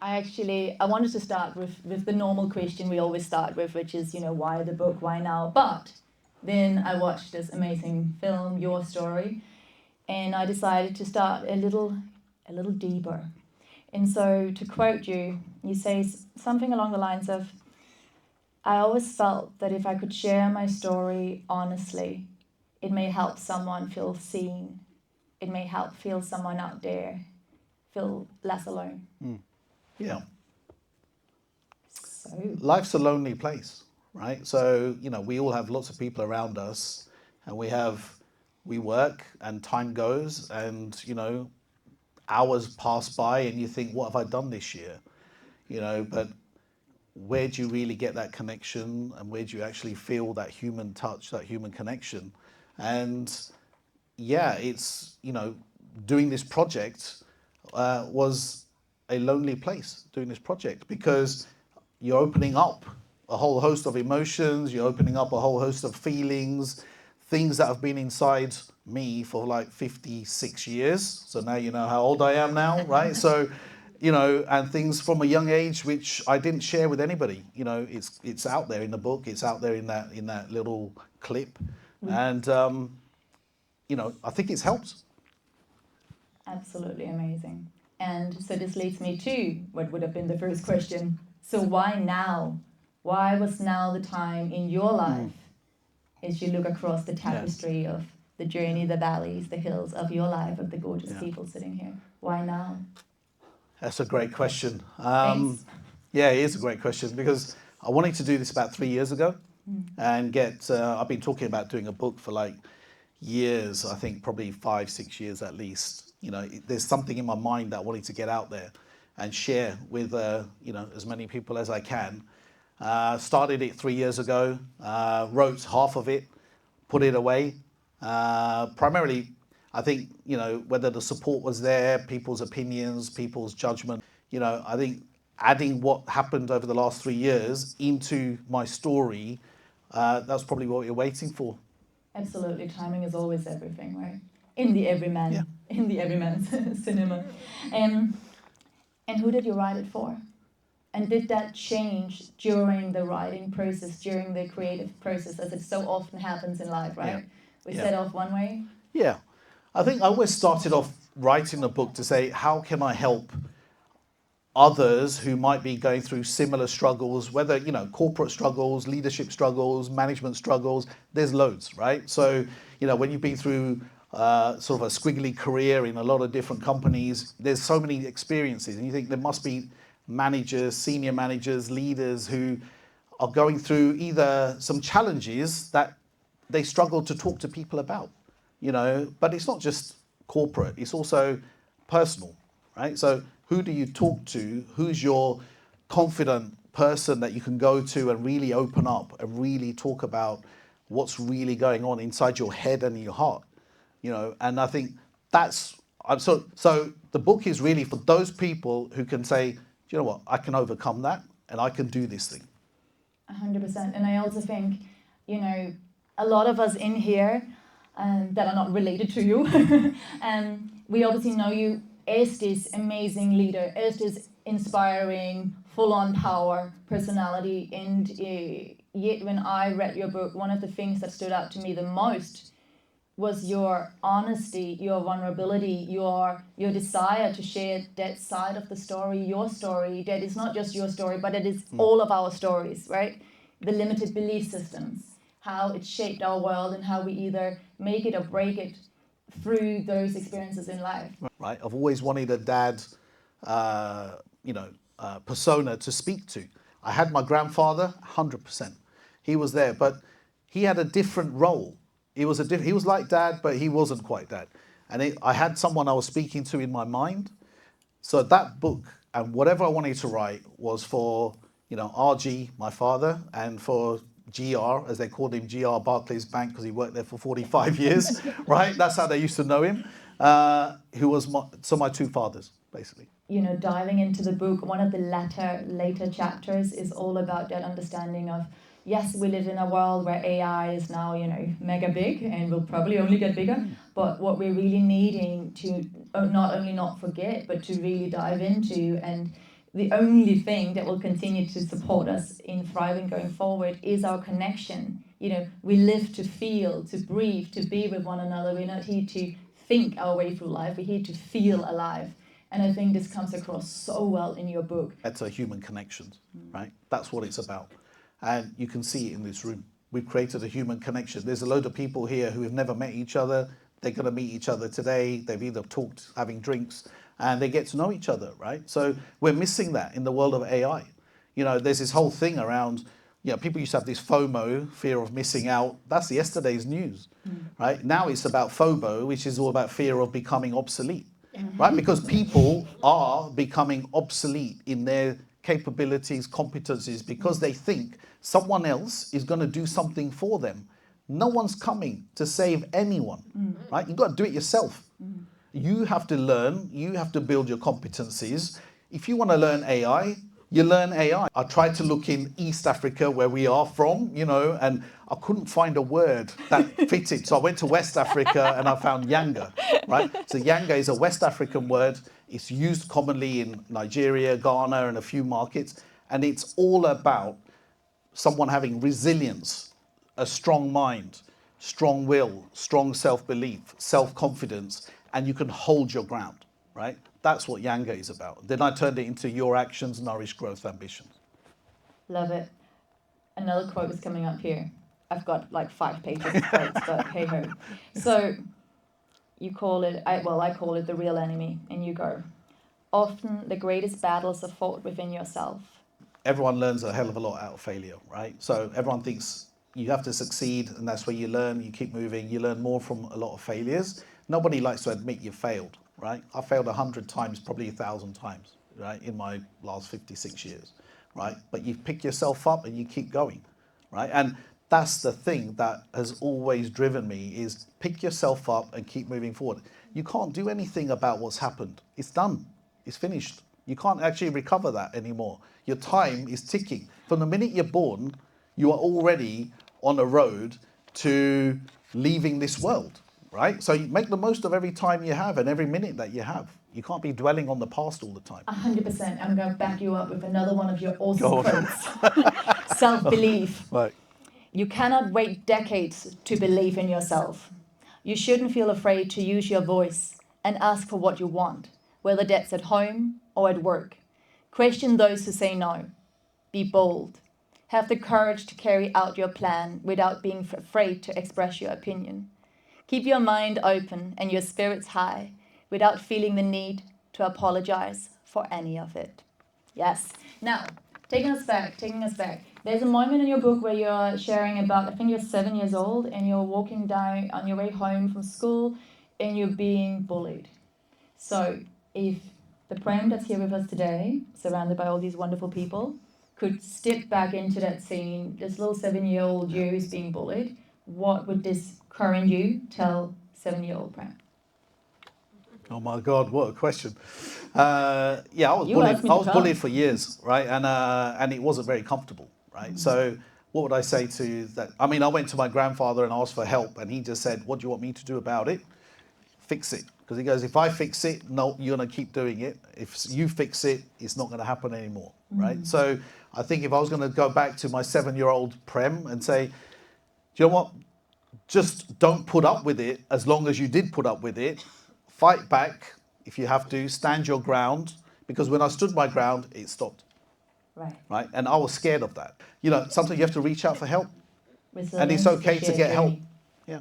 I wanted to start with the normal question we always start with, which is, why the book, why now? But then I watched this amazing film, Your Story, and I decided to start a little deeper. And so, to quote you, you say something along the lines of, I always felt that if I could share my story honestly, it may help someone feel seen. It may help feel someone out there feel less alone. Yeah. So Life's a lonely place, right? So, we all have lots of people around us, and we work and time goes, and, hours pass by and you think, what have I done this year? But where do you really get that connection, and where do you actually feel that human touch, that human connection? And yeah, it's, doing this project was a lonely place, doing this project, because you're opening up a whole host of emotions, you're opening up a whole host of feelings, things that have been inside me for like 56 years. So now you know how old I am now, right? So, and things from a young age which I didn't share with anybody. It's out there in the book, it's out there in that little clip, and I think it's helped. absolutely amazing. And so this leads me to what would have been the first question. So why now? Why was now the time in your life as you look across the tapestry of the journey, the valleys, the hills of your life, of the gorgeous people sitting here? Why now? That's a great question. Thanks. Yeah, it is a great question, because I wanted to do this about 3 years ago and I've been talking about doing a book for like years, I think probably 5-6 years at least. There's something in my mind that I wanted to get out there and share with, as many people as I can. Started it 3 years ago, wrote half of it, put it away. Primarily, I think, whether the support was there, people's opinions, people's judgment, I think adding what happened over the last 3 years into my story, that's probably what you're waiting for. Absolutely, timing is always everything, right? In the everyman's cinema. And who did you write it for? And did that change during the writing process, during the creative process, as it so often happens in life, right? We set off one way. Yeah. I think I always started off writing the book to say, how can I help others who might be going through similar struggles, whether, corporate struggles, leadership struggles, management struggles, there's loads, right? So, when you've been through sort of a squiggly career in a lot of different companies, there's so many experiences, and you think there must be managers, senior managers, leaders who are going through either some challenges that they struggle to talk to people about, but it's not just corporate, it's also personal, right? So who do you talk to? Who's your confident person that you can go to and really open up and really talk about what's really going on inside your head and your heart, and I think that's, so the book is really for those people who can say, do you know what, I can overcome that and I can do this thing. 100%. And I also think, a lot of us in here that are not related to you, we obviously know you as this amazing leader, as this inspiring, full-on power personality. And yet when I read your book, one of the things that stood out to me the most was your honesty, your vulnerability, your desire to share that side of the story, your story, that is not just your story, but it is all of our stories, right? The limited belief systems, how it shaped our world and how we either make it or break it through those experiences in life. Right, I've always wanted a dad, persona to speak to. I had my grandfather, 100%. He was there, but he had a different role. He was like dad, but he wasn't quite dad. And I had someone I was speaking to in my mind. So that book and whatever I wanted to write was for, RG, my father, and for GR, as they called him, GR Barclays Bank, because he worked there for 45 years, right? That's how they used to know him. Who was my two fathers, basically. Diving into the book, one of the later chapters is all about that understanding of, yes, we live in a world where AI is now, mega big and will probably only get bigger. But what we're really needing to not only not forget, but to really dive into and the only thing that will continue to support us in thriving going forward is our connection. You know, we live to feel, to breathe, to be with one another. We're not here to think our way through life. We're here to feel alive. And I think this comes across so well in your book. That's a human connection, right? That's what it's about. And you can see it in this room. We've created a human connection. There's a load of people here who have never met each other. They're going to meet each other today. They've either talked, having drinks, and they get to know each other, right? So we're missing that in the world of AI. You know, there's this whole thing around, you know, people used to have this FOMO, fear of missing out. That's yesterday's news, right? Now it's about FOBO, which is all about fear of becoming obsolete, right? Because people are becoming obsolete in their capabilities, competencies, because they think someone else is going to do something for them. No one's coming to save anyone, right? You've got to do it yourself. You have to learn, you have to build your competencies. If you want to learn AI, you learn AI. I tried to look in East Africa, where we are from, you know, and I couldn't find a word that fitted. So I went to West Africa and I found YANGA, right? So YANGA is a West African word. It's used commonly in Nigeria, Ghana, and a few markets. And it's all about someone having resilience, a strong mind, strong will, strong self-belief, self-confidence, and you can hold your ground, right? That's what YANGA is about. Then I turned it into Your Actions Nourish Growth Ambitions. Love it. Another quote is coming up here. I've got like 5 pages of quotes, but hey ho. So you call it, I call it the real enemy, and you go, often the greatest battles are fought within yourself. Everyone learns a hell of a lot out of failure, right? So everyone thinks you have to succeed, and that's where you learn, you keep moving, you learn more from a lot of failures. Nobody likes to admit you failed, right? I failed 100 times, probably 1,000 times, right, in my last 56 years, right? But you pick yourself up and you keep going, right? And that's the thing that has always driven me, is pick yourself up and keep moving forward. You can't do anything about what's happened. It's done. It's finished. You can't actually recover that anymore. Your time is ticking. From the minute you're born, you are already on a road to leaving this world, right? So you make the most of every time you have and every minute that you have. You can't be dwelling on the past all the time. 100%. I'm going to back you up with another one of your awesome Go on. quotes. Self-belief. Right. You cannot wait decades to believe in yourself. You shouldn't feel afraid to use your voice and ask for what you want, whether that's at home or at work. Question those who say no. Be bold. Have the courage to carry out your plan without being afraid to express your opinion. Keep your mind open and your spirits high without feeling the need to apologize for any of it. Yes. Now, taking us back. There's a moment in your book where you're sharing about, I think you're 7 years old and you're walking down on your way home from school and you're being bullied. So if the Prem that's here with us today, surrounded by all these wonderful people, could step back into that scene, this little 7-year-old you who's being bullied, what would this current you tell 7-year-old Prem? Oh my God, what a question. I was bullied for years, right? And it wasn't very comfortable, right? So what would I say to that? I mean, I went to my grandfather and asked for help, and he just said, what do you want me to do about it? Fix it. Because he goes, if I fix it, no, you're going to keep doing it. If you fix it, it's not going to happen anymore, right? So I think if I was going to go back to my 7-year-old Prem and say, do you know what? Just don't put up with it as long as you did put up with it. Fight back if you have to. Stand your ground. Because when I stood my ground, it stopped. Right? And I was scared of that. You know, sometimes you have to reach out for help. And it's okay to get help. Yeah.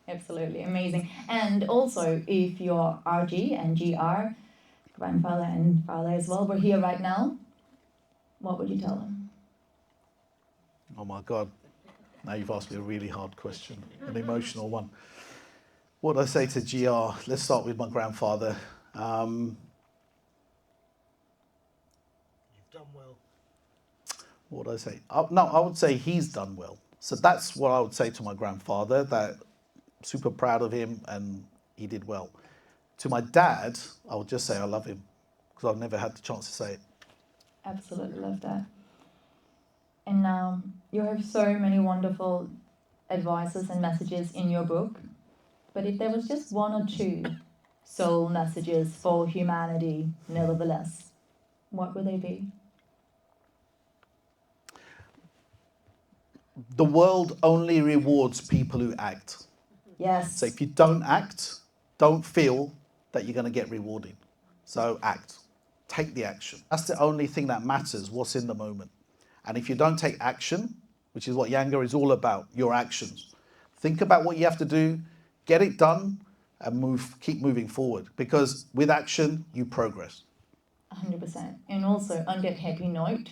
Absolutely. Amazing. And also, if your RG and GR, grandfather and father as well, were here right now, what would you tell them? Oh my God. Now you've asked me a really hard question, an emotional one. What would I say to GR? Let's start with my grandfather. You've done well. What would I say? I would say he's done well. So that's what I would say to my grandfather, that super proud of him and he did well. To my dad, I would just say I love him, because I've never had the chance to say it. Absolutely love that. And now you have so many wonderful advices and messages in your book. But if there was just 1 or 2 soul messages for humanity, nevertheless, what will they be? The world only rewards people who act. Yes. So if you don't act, don't feel that you're going to get rewarded. So act. Take the action. That's the only thing that matters, what's in the moment. And if you don't take action, which is what YANGA is all about, your actions. Think about what you have to do, get it done, and keep moving forward. Because with action, you progress. 100%. And also, on that happy note,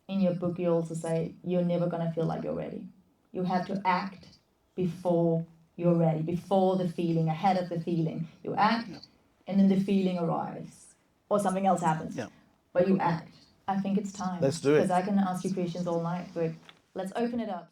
in your book you also say you're never going to feel like you're ready. You have to act before you're ready, before the feeling, ahead of the feeling. You act, and then the feeling arrives. Or something else happens. Yeah. But you act. I think it's time. Let's do it. Because I can ask you questions all night, but let's open it up.